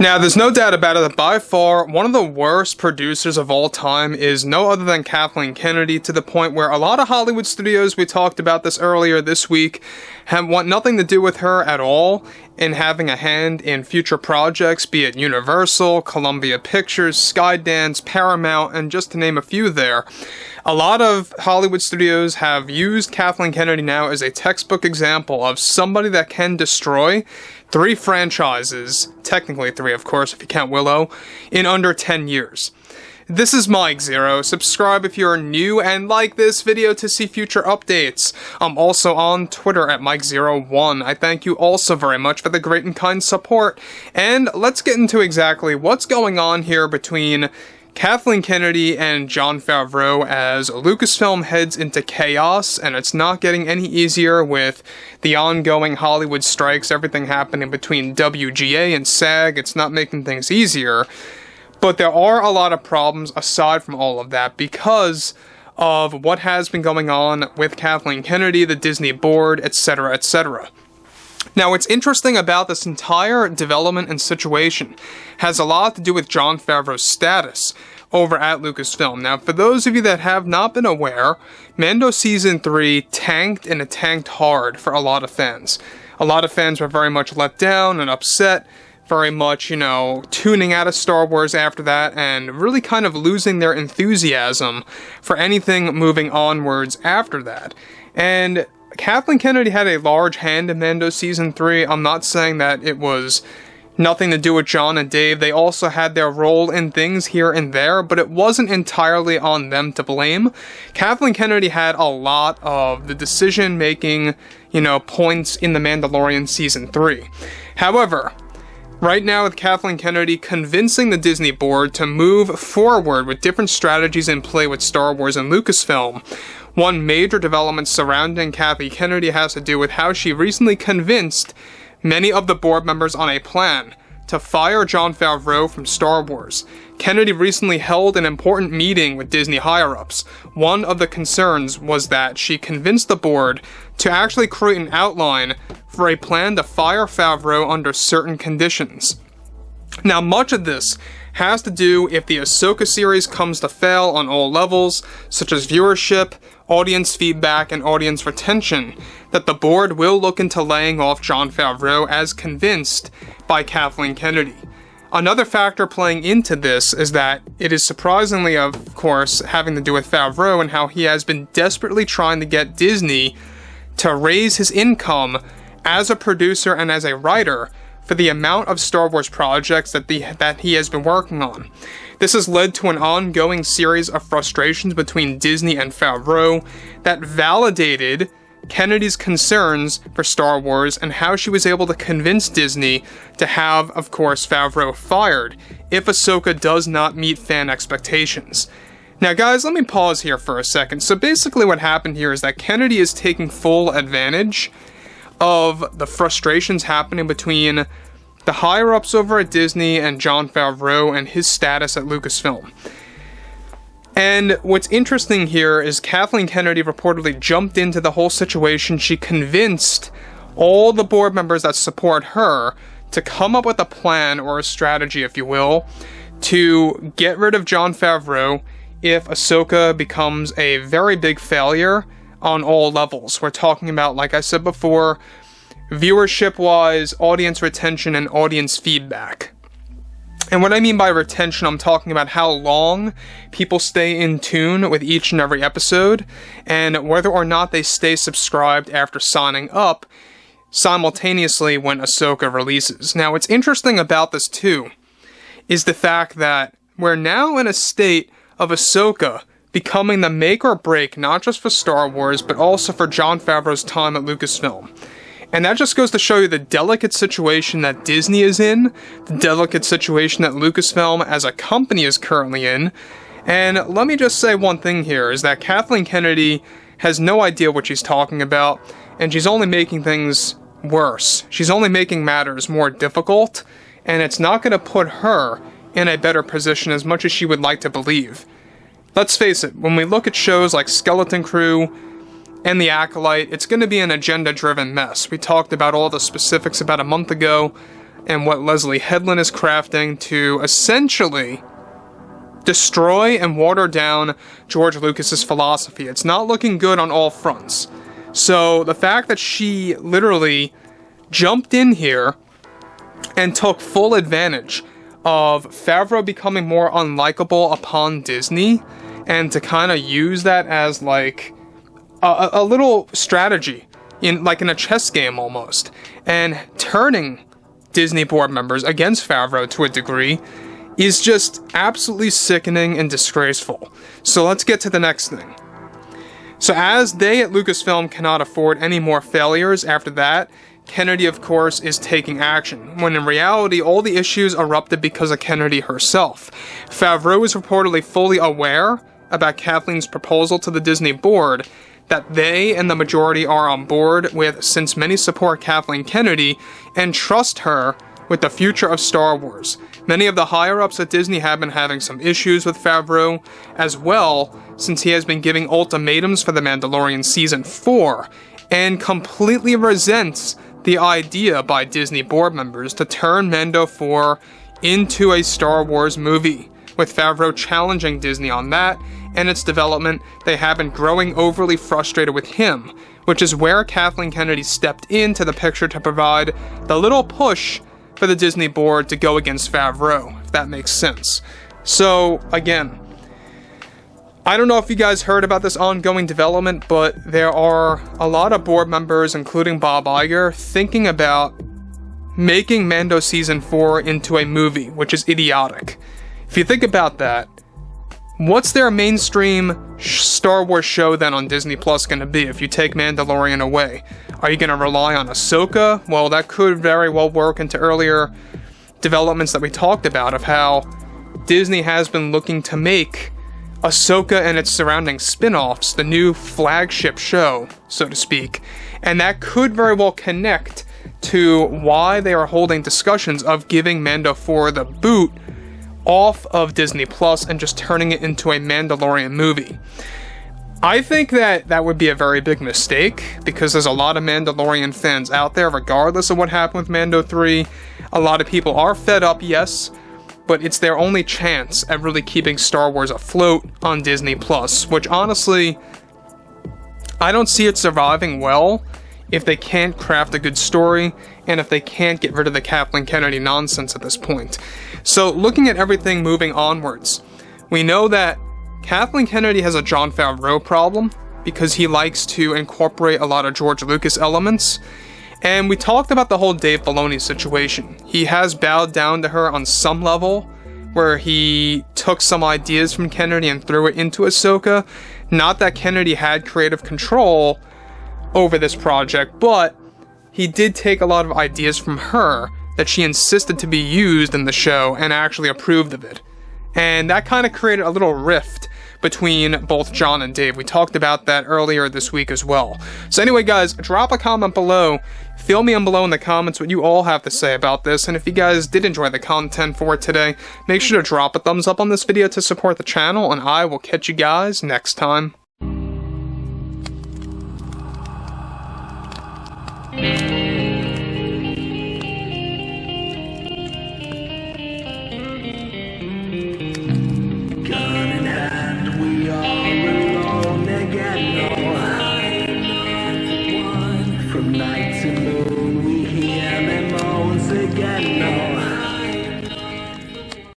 Now, there's no doubt about it that by far one of the worst producers of all time is no other than Kathleen Kennedy, to the point where a lot of Hollywood studios, we talked about this earlier this week, want nothing to do with her at all in having a hand in future projects, be it Universal, Columbia Pictures, Skydance, Paramount, and just to name a few there. A lot of Hollywood studios have used Kathleen Kennedy now as a textbook example of somebody that can destroy 3 franchises, technically 3 of course if you count Willow, in under 10 years. This is Mike Zero. Subscribe if you're new and like this video to see future updates. I'm also on Twitter at Mike01. I thank you also very much for the great and kind support. And let's get into exactly what's going on here between Kathleen Kennedy and Jon Favreau as Lucasfilm heads into chaos, and it's not getting any easier with the ongoing Hollywood strikes, everything happening between WGA and SAG. It's not making things easier, but there are a lot of problems aside from all of that because of what has been going on with Kathleen Kennedy, the Disney board, etc., etc. Now, what's interesting about this entire development and situation has a lot to do with Jon Favreau's status over at Lucasfilm. Now, for those of you that have not been aware, Mando Season 3 tanked, and it tanked hard for a lot of fans. A lot of fans were very much let down and upset, very much, tuning out of Star Wars after that, and really kind of losing their enthusiasm for anything moving onwards after that. And Kathleen Kennedy had a large hand in Mando Season 3. I'm not saying that it was nothing to do with John and Dave. They also had their role in things here and there, but it wasn't entirely on them to blame. Kathleen Kennedy had a lot of the decision-making, points in The Mandalorian Season 3. However, right now with Kathleen Kennedy convincing the Disney board to move forward with different strategies in play with Star Wars and Lucasfilm, one major development surrounding Kathy Kennedy has to do with how she recently convinced many of the board members on a plan to fire Jon Favreau from Star Wars. Kennedy recently held an important meeting with Disney higher-ups. One of the concerns was that she convinced the board to actually create an outline for a plan to fire Favreau under certain conditions. Now, much of this has to do if the Ahsoka series comes to fail on all levels, such as viewership, audience feedback, and audience retention, that the board will look into laying off Jon Favreau as convinced by Kathleen Kennedy. Another factor playing into this is that it is surprisingly, of course, having to do with Favreau and how he has been desperately trying to get Disney to raise his income as a producer and as a writer for the amount of Star Wars projects that he has been working on. This has led to an ongoing series of frustrations between Disney and Favreau that validated Kennedy's concerns for Star Wars and how she was able to convince Disney to have, of course, Favreau fired if Ahsoka does not meet fan expectations. Now guys, let me pause here for a second. So basically what happened here is that Kennedy is taking full advantage of the frustrations happening between the higher-ups over at Disney and Jon Favreau and his status at Lucasfilm. And what's interesting here is Kathleen Kennedy reportedly jumped into the whole situation. She convinced all the board members that support her to come up with a plan, or a strategy if you will, to get rid of Jon Favreau if Ahsoka becomes a very big failure on all levels. We're talking about, like I said before, viewership-wise, audience retention, and audience feedback. And what I mean by retention, I'm talking about how long people stay in tune with each and every episode, and whether or not they stay subscribed after signing up simultaneously when Ahsoka releases. Now, what's interesting about this, too, is the fact that we're now in a state of Ahsoka becoming the make or break, not just for Star Wars, but also for Jon Favreau's time at Lucasfilm. And that just goes to show you the delicate situation that Disney is in, the delicate situation that Lucasfilm as a company is currently in. And let me just say one thing here, is that Kathleen Kennedy has no idea what she's talking about, and she's only making things worse. She's only making matters more difficult, and it's not going to put her in a better position as much as she would like to believe. Let's face it, when we look at shows like Skeleton Crew and The Acolyte, it's going to be an agenda-driven mess. We talked about all the specifics about a month ago. and what Leslye Headland is crafting to essentially destroy and water down George Lucas's philosophy. It's not looking good on all fronts. So the fact that she literally jumped in here and took full advantage of Favreau becoming more unlikable upon Disney, and to kind of use that as like a little strategy in a chess game almost, and turning Disney board members against Favreau to a degree, is just absolutely sickening and disgraceful. So let's get to the next thing. So as they at Lucasfilm cannot afford any more failures after that, Kennedy, of course, is taking action, when in reality all the issues erupted because of Kennedy herself. Favreau is reportedly fully aware about Kathleen's proposal to the Disney board that they and the majority are on board with, since many support Kathleen Kennedy and trust her with the future of Star Wars. Many of the higher-ups at Disney have been having some issues with Favreau as well, since he has been giving ultimatums for The Mandalorian Season 4, and completely resents the idea by Disney board members to turn Mando 4 into a Star Wars movie, with Favreau challenging Disney on that and its development. They have been growing overly frustrated with him, which is where Kathleen Kennedy stepped into the picture to provide the little push for the Disney board to go against Favreau, if that makes sense. So, again, I don't know if you guys heard about this ongoing development, but there are a lot of board members, including Bob Iger, thinking about making Mando Season 4 into a movie, which is idiotic. If you think about that, what's their mainstream Star Wars show then on Disney Plus going to be if you take Mandalorian away? Are you going to rely on Ahsoka? Well, that could very well work into earlier developments that we talked about, of how Disney has been looking to make Ahsoka and its surrounding spin-offs the new flagship show, so to speak. And that could very well connect to why they are holding discussions of giving Mando 4 the boot off of Disney Plus and just turning it into a Mandalorian movie. I think that that would be a very big mistake, because there's a lot of Mandalorian fans out there, regardless of what happened with Mando 3. A lot of people are fed up, yes, but it's their only chance at really keeping Star Wars afloat on Disney Plus, which honestly, I don't see it surviving well if they can't craft a good story, and if they can't get rid of the Kathleen Kennedy nonsense at this point. So, looking at everything moving onwards, we know that Kathleen Kennedy has a JON FAVREAU problem, because he likes to incorporate a lot of George Lucas elements. And we talked about the whole Dave Filoni situation. He has bowed down to her on some level, where he took some ideas from Kennedy and threw it into Ahsoka. Not that Kennedy had creative control over this project, but he did take a lot of ideas from her that she insisted to be used in the show and actually approved of it. And that kind of created a little rift between both John and Dave. We talked about that earlier this week as well. So anyway, guys, drop a comment below. Fill me in below in the comments what you all have to say about this. And if you guys did enjoy the content for today, make sure to drop a thumbs up on this video to support the channel, and I will catch you guys next time.